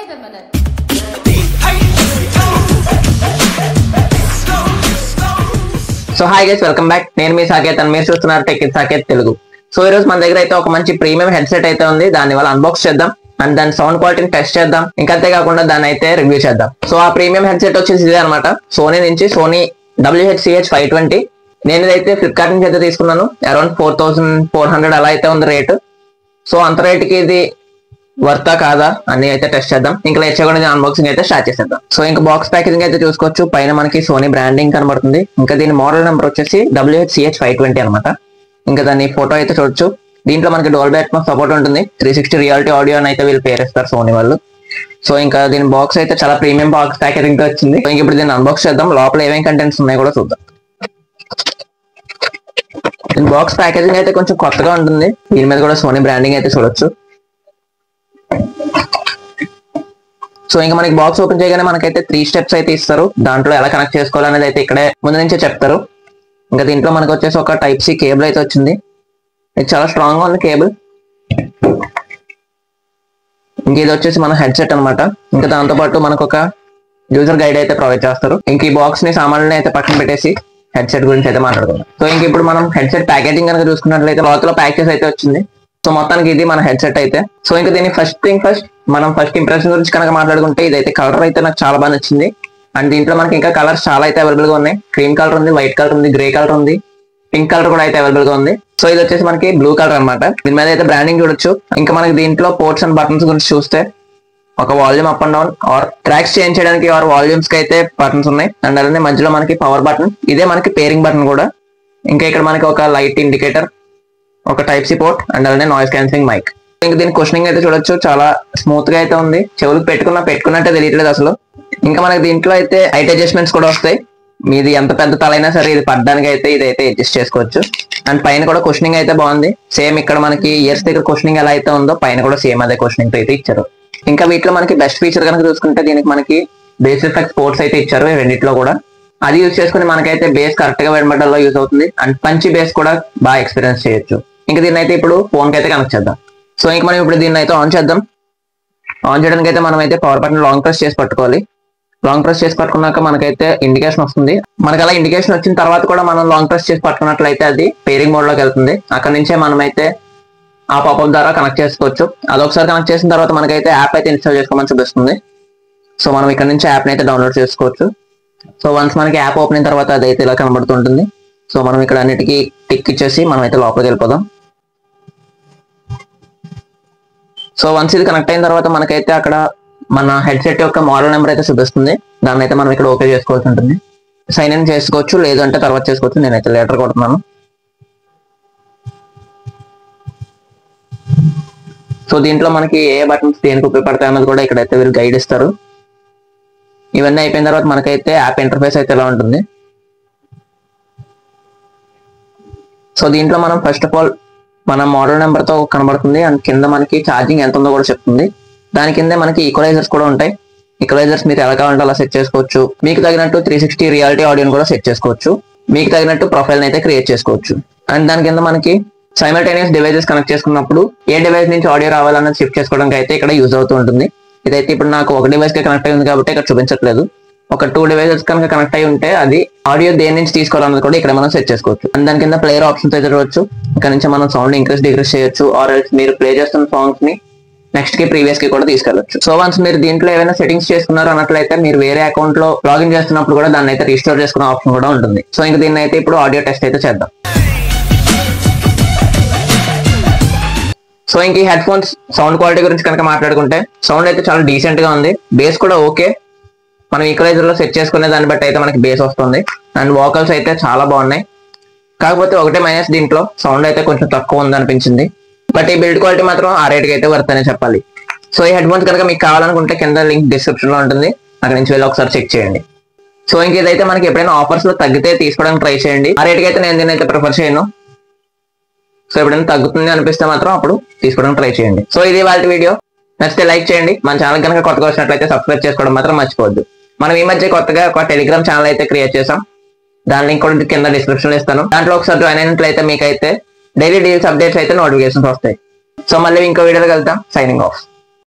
Permanent. So hi guys, welcome back. నేను మీ సాకేత్ అని మీరు చూస్తున్నారు tech with Saketh Telugu. So ఈ రోజు మన దగ్గర అయితే ఒక మంచి ప్రీమియం హెడ్సెట్ అయితే ఉంది. దాన్ని వాళ్ళు అన్బాక్స్ చేద్దాం అండ్ దాని సౌండ్ క్వాలిటీని టెస్ట్ చేద్దాం. ఇంకా అంతేకాకుండా దాన్ని అయితే రివ్యూ చేద్దాం. సో ఆ ప్రీమియం హెడ్సెట్ వచ్చేసి ఇదే అనమాట. సోనీ నుంచి సోనీ WH-CH520. నేను ఇదైతే ఫ్లిప్కార్ట్ నుంచి అయితే తీసుకున్నాను. అరౌండ్ 4400 అలా అయితే ఉంది రేటు. సో అంత రేటుకి ఇది వర్తా కాదా అని అయితే టెస్ట్ చేద్దాం. ఇంకా లేట్ చేయకుండా అన్బాక్సింగ్ అయితే స్టార్ట్ చేసేద్దాం. సో ఇంకా బాక్స్ ప్యాకేజింగ్ అయితే చూసుకోవచ్చు. పైన మనకి సోనీ బ్రాండింగ్ కనబడుతుంది. ఇంకా దీని మోడల్ నెంబర్ వచ్చేసి WH-CH520 అనమాట. ఇంకా దాని ఫోటో అయితే చూడొచ్చు. దీంట్లో మనకి డోల్బీ అట్మాస్ సపోర్ట్ ఉంటుంది. 360 రియాలిటీ ఆడియో అని అయితే వీళ్ళు పేరేస్తారు సోనీ వాళ్ళు. సో ఇంకా దీని బాక్స్ అయితే చాలా ప్రీమియం బాక్స్ ప్యాకేజింగ్ తో వచ్చింది. సో ఇంక ఇప్పుడు దీన్ని అన్బాక్స్ చేద్దాం. లోపల ఏమేమి కంటెంట్స్ ఉన్నాయో కూడా చూద్దాం. దీని బాక్స్ ప్యాకేజింగ్ అయితే కొంచెం కొత్తగా ఉంటుంది. దీని మీద కూడా సోనీ బ్రాండింగ్ అయితే చూడొచ్చు. సో ఇంకా మనకి బాక్స్ ఓపెన్ చేయగానే మనకైతే 3 స్టెప్స్ అయితే ఇస్తారు. దాంట్లో ఎలా కనెక్ట్ చేసుకోవాలనేది అయితే ఇక్కడే ముందు నుంచే చెప్తారు. ఇంకా దీంట్లో మనకు వచ్చేసి ఒక టైప్ సి కేబుల్ అయితే వచ్చింది. ఇది చాలా స్ట్రాంగ్ గా ఉంది కేబుల్. ఇంక ఇది వచ్చేసి మన హెడ్సెట్ అనమాట. ఇంకా దాంతో పాటు మనకు ఒక యూజర్ గైడ్ అయితే ప్రొవైడ్ చేస్తారు. ఇంక ఈ బాక్స్ ని సామాన్యుని అయితే పక్కన పెట్టేసి హెడ్సెట్ గురించి అయితే మాట్లాడుకుందాం. సో ఇంక ఇప్పుడు మనం హెడ్సెట్ ప్యాకేజింగ్ కనుక చూసుకున్నట్లయితే లోపల ప్యాక్ చేసి అయితే వచ్చింది. సో మొత్తానికి ఇది మన హెడ్సెట్ అయితే. సో ఇంకా దీని మనం ఫస్ట్ ఇంప్రెషన్ గురించి కనుక మాట్లాడుకుంటే ఇదైతే కలర్ అయితే నాకు చాలా బాగా నచ్చింది. అండ్ దీంట్లో మనకి ఇంకా కలర్స్ చాలా అయితే అవైలబుల్ గా ఉన్నాయి. క్రీమ్ కలర్ ఉంది, వైట్ కలర్ ఉంది, గ్రే కలర్ ఉంది, పింక్ కలర్ కూడా అయితే అవైలబుల్ గా ఉంది. సో ఇది వచ్చేసి మనకి బ్లూ కలర్ అనమాట. దీని మీద అయితే బ్రాండింగ్ చూడొచ్చు. ఇంకా మనకి దీంట్లో పోర్ట్స్ అండ్ బటన్స్ గురించి చూస్తే ఒక volume up and down are tracks change చేయడానికి ఆర్ వాల్యూమ్స్ కి అయితే బటన్స్ ఉన్నాయి. అండ్ అలానే మధ్యలో మనకి పవర్ బటన్, ఇదే మనకి పేరింగ్ బటన్ కూడా. ఇంకా ఇక్కడ మనకి ఒక లైట్ ఇండికేటర్, ఒక టైప్ సి పోర్ట్ అండ్ అలానే నాయిస్ క్యాన్సిలింగ్ మైక్. ఇంకా దీని కుషనింగ్ అయితే చూడొచ్చు, చాలా స్మూత్ గా అయితే ఉంది. చెవులకు పెట్టుకున్నట్టే తెలియట్లేదు అసలు. ఇంకా మనకి దీంట్లో అయితే హైట్ అడ్జస్ట్మెంట్స్ కూడా వస్తాయి. మీది ఎంత పెద్ద తలైనా సరే ఇది పడ్డానికి అయితే ఇదైతే అడ్జస్ట్ చేసుకోవచ్చు. అండ్ పైన కూడా కుషనింగ్ అయితే బాగుంది. సేమ్ ఇక్కడ మనకి ఇయర్స్ దగ్గర కుషనింగ్ ఎలా అయితే ఉందో పైన కూడా సేమ్ అదే కుషనింగ్ అయితే ఇచ్చారు. ఇంకా వీటిలో మనకి బెస్ట్ ఫీచర్ కనుక చూసుకుంటే దీనికి మనకి బేస్ ఎఫెక్ట్ స్పోర్ట్స్ అయితే ఇచ్చారు రెండిట్లో కూడా. అది యూజ్ చేసుకుని మనకైతే బేస్ కరెక్ట్ గా వినబడల్లో యూజ్ అవుతుంది. అండ్ పంచి బేస్ కూడా బాగా ఎక్స్పీరియన్స్ చేయొచ్చు. ఇంకా దీన్ని అయితే ఇప్పుడు ఫోన్ కి అయితే కనెక్ట్ చేద్దాం. సో ఇంకా మనం ఇప్పుడు దీన్ని అయితే ఆన్ చేద్దాం. ఆన్ చేయడానికి అయితే మనం అయితే పవర్ బటన్ లాంగ్ ప్రెస్ చేసి పట్టుకోవాలి. లాంగ్ ప్రెస్ చేసి పట్టుకున్నాక మనకైతే ఇండికేషన్ వస్తుంది. మనకి అలా ఇండికేషన్ వచ్చిన తర్వాత కూడా మనం లాంగ్ ప్రెస్ చేసి పట్టుకున్నట్లయితే అది పేరింగ్ మోడ్ లోకి వెళ్తుంది. అక్కడ నుంచే మనం అయితే ఆ పాపప్ ద్వారా కనెక్ట్ చేసుకోవచ్చు. అదొకసారి కనెక్ట్ చేసిన తర్వాత మనకైతే యాప్ అయితే ఇన్స్టాల్ చేసుకోమని చూపిస్తుంది. సో మనం ఇక్కడ నుంచి యాప్ అయితే డౌన్లోడ్ చేసుకోవచ్చు. సో వన్స్ మనకి యాప్ ఓపెన్ అయిన తర్వాత అదైతే ఇలా కనబడుతుంటుంది. సో మనం ఇక్కడ అన్నిటికీ టిక్ ఇచ్చేసి మనం అయితే లోపలికి వెళ్ళిపోదాం. సో వన్స్ ఇది కనెక్ట్ అయిన తర్వాత మనకైతే అక్కడ మన హెడ్సెట్ యొక్క మోడల్ నెంబర్ అయితే చూపిస్తుంది. దాన్ని అయితే మనం ఇక్కడ ఓకే చేసుకోవాల్సి ఉంటుంది. సైన్ ఇన్ చేసుకోవచ్చు, లేదు అంటే తర్వాత చేసుకోవచ్చు. నేనైతే లెటర్ కొడుతున్నాను. సో దీంట్లో మనకి ఏ బటన్స్ దేనికి ఉపయోగపడతాయి అన్నది కూడా ఇక్కడైతే వీళ్ళు గైడ్ ఇస్తారు. ఇవన్నీ అయిపోయిన తర్వాత మనకైతే యాప్ ఇంటర్ఫేస్ అయితే ఎలా ఉంటుంది. సో దీంట్లో మనం ఫస్ట్ ఆఫ్ ఆల్ మన మోడల్ నెంబర్ తో కనబడుతుంది. అండ్ కింద మనకి ఛార్జింగ్ ఎంత ఉందో కూడా చెప్తుంది. దాని కింద మనకి ఈక్వలైజర్స్ కూడా ఉంటాయి. ఈక్వలైజర్స్ మీరు ఎలా కావాలంటే అలా సెట్ చేసుకోవచ్చు. మీకు తగినట్టు 360 రియాలిటీ ఆడియోని కూడా సెట్ చేసుకోవచ్చు. మీకు తగినట్టు ప్రొఫైల్ అయితే క్రియేట్ చేసుకోవచ్చు. అండ్ దాని కింద మనకి సైమల్టేనియస్ డివైజెస్ కనెక్ట్ చేసుకున్నప్పుడు ఏ డివైస్ నుంచి ఆడియో రావాలన్నది షిఫ్ట్ చేసుకోవడానికి అయితే ఇక్కడ యూజ్ అవుతూ ఉంటుంది. ఇదైతే ఇప్పుడు నాకు ఒక డివైస్ కి కనెక్ట్ అయి ఉంది కాబట్టి ఇక్కడ చూపించట్లేదు. ఒక 2 డివైసెస్ కనుక కనెక్ట్ అయి ఉంటే అది ఆడియో దేని నుంచి తీసుకోవాలన్నది కూడా ఇక్కడ మనం సెట్ చేసుకోవచ్చు. అండ్ దాని కింద ప్లేయర్ ఆప్షన్స్ అయితే చూడవచ్చు. ఇక్కడ నుంచి మనం సౌండ్ ఇంక్రీస్ డిక్రీస్ చేయొచ్చు. ఆర్ మీరు ప్లే చేస్తున్న సాంగ్స్ ని నెక్స్ట్ కి ప్రీవియస్ కి కూడా తీసుకెళ్ళచ్చు. సో వన్స్ మీరు దీంట్లో ఏమైనా సెట్టింగ్స్ చేసుకున్నారు అన్నట్లయితే మీరు వేరే అకౌంట్ లో లాగిన్ చేస్తున్నప్పుడు కూడా దాన్ని అయితే రీస్టోర్ చేసుకునే ఆప్షన్ కూడా ఉంటుంది. సో ఇంకా దీన్ని అయితే ఇప్పుడు ఆడియో టెస్ట్ అయితే చేద్దాం. సో ఇంక ఈ హెడ్ ఫోన్స్ సౌండ్ క్వాలిటీ గురించి కనుక మాట్లాడుకుంటే సౌండ్ అయితే చాలా డీసెంట్ గా ఉంది. బేస్ కూడా ఓకే. మనం ఈక్వలైజర్ లో సెట్ చేసుకునే దాన్ని బట్టి అయితే మనకి బేస్ వస్తుంది. అండ్ వోకల్స్ అయితే చాలా బాగున్నాయి. కాకపోతే ఒకటే మైనస్, దీంట్లో సౌండ్ అయితే కొంచెం తక్కువ ఉంది అనిపించింది. బట్ ఈ బిల్డ్ క్వాలిటీ మాత్రం ఆ రేట్కి అయితే వర్త్ అనే చెప్పాలి. సో ఈ హెడ్ ఫోన్స్ కనుక మీకు కావాలనుకుంటే కింద లింక్ డిస్క్రిప్షన్ లో ఉంటుంది. అక్కడ నుంచి వెళ్ళి ఒకసారి చెక్ చేయండి. సో ఇంక ఇదైతే మనకి ఎప్పుడైనా ఆఫర్స్ లో తగ్గితే తీసుకోవడానికి ట్రై చేయండి. ఆ రేట్కి అయితే నేను దీన్ని అయితే ప్రిఫర్ చేయను. సో ఎప్పుడైనా తగ్గుతుంది అనిపిస్తే మాత్రం అప్పుడు తీసుకోవడానికి ట్రై చేయండి. సో ఇది వాళ్ళ వీడియో. నచ్చితే లైక్ చేయండి. మన ఛానల్ కనుక కొత్తగా వచ్చినట్లయితే సబ్స్క్రైబ్ చేసుకోవడం మాత్రం మర్చిపోవద్దు. మనం ఈ మధ్య కొత్తగా ఒక టెలిగ్రామ్ ఛానల్ అయితే క్రియేట్ చేసాం. దాని లింక్ కూడా కింద డిస్క్రిప్షన్ లో ఇస్తాను. దాంట్లో ఒకసారి జాయిన్ అయినట్లయితే మీకైతే డైలీ డీల్స్ అప్డేట్స్ అయితే నోటిఫికేషన్స్ వస్తాయి. సో మళ్ళీ ఇంకో వీడియోలో కలుద్దాం. Signing off.